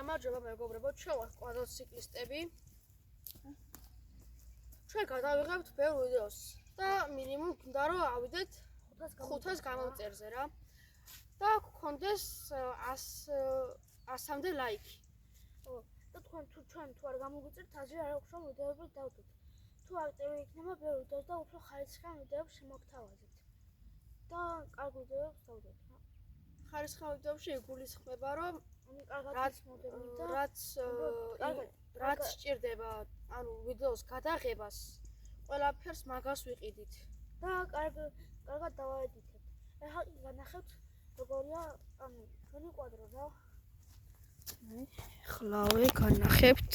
გამარჯობა მეგობრებო, ჩვენ ვართ კვადროციკლისტები. ჩვენ გადავიღებთ ბევრ ვიდეოს და მინიმუმ გინდა რომ ავიდეთ 500 გამომწერზე რა. და გქონდეს 100-მდე ლაიქი. და თქვენ თუ არ გამოგვიწერთ, აზრი არ აქვს რომ ვიდეოები დავდოთ. თუ აქტივი იქნება ბევრ ვიდეოს და უფრო ხარისხიან ვიდეოებს შემოგთავაზებთ. და კარგ ვიდეოებს დავდოთ. ხარისხიან ვიდეოებში იგულისხმება რომ რაც სჭირდება, ანუ ვიდეოს გადაღებას, ყველაფერს მაგას ვიყიდით და კარგად დავაედიტებთ. ეხლა განახევთ როგორია, ანუ ჩვენი კვადრო რა. ხლავე განახევთ.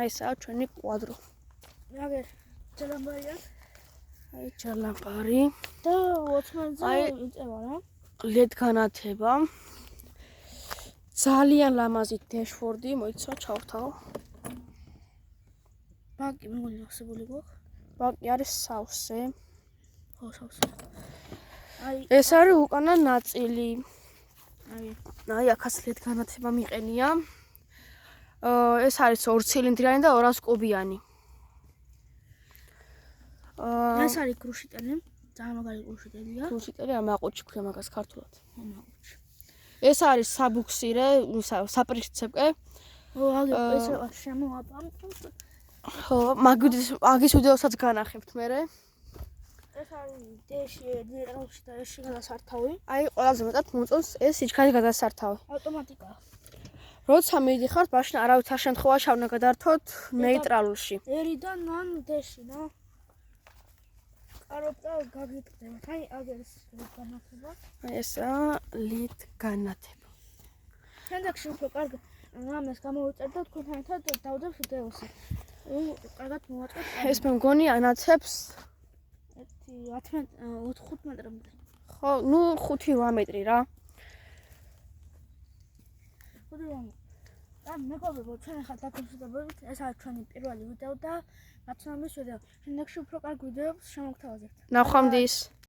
ესაა ჩვენი კვადრო. აგერ ჯალამბარია. ჯალამბარი და 80-ზე იწევა რა. ლედ განათება. ძალიან ლამაზი დეშბორდი, მოიცა ჩავთავ. ბაკი მეგონი ახსებული გვაქვს. ბაკი არის სავსე. ხო, სავსე. ეს არის უკანა ნაწილი. აი, აქაც ლედ განათება მიყენია. ეს არის 2 ცილინდრიანი და 200 კუბიანი. ეს არის კრუშიტელი. ძალიან მაგარი კრუშიტელია. კრუშიტელი ამაყუჩი ქვია მაგას ქართულად. ამაყუჩი. ეს არის საბუქსირე, საპრინციპე. ეს შემოაბამთ. ხო, მაგის ვიდეოსაც განახებთ მერე. ეს არის დეში, დირეში და ეში გადასართავი. აი, ყველაზე მეტად მომწონს ეს სიჩქარე გადასართავი. ავტომატიკაა. როცა მიდიხართ, მაშინ არავითარ შემთხვევაში არ უნდა გადართოთ ნეიტრალურში. ერიდან ან დეში, რა. კაროპტა გაგიტყდებათ. აი, აგერს განათება. აი, ესა ლედ განათება. შენდახში უფრო კარგი რამეს გამოვიწერ და თქვენთან ერთად დავდებ ვიდეოსი. კარგად მოვაწყოთ. ეს მე მგონი ანაცებს 15 მეტრამდე. ხო, ნუ 5-8 მეტრი რა. და მეგობრებო, ჩვენ ახლა დაგვრჩებებით, ეს არის ჩვენი პირველი ვიდეო და გაცნობის ვიდეო. შენდახში უფრო კარგი ვიდეოებს შემოგთავაზებთ. ნახვამდის.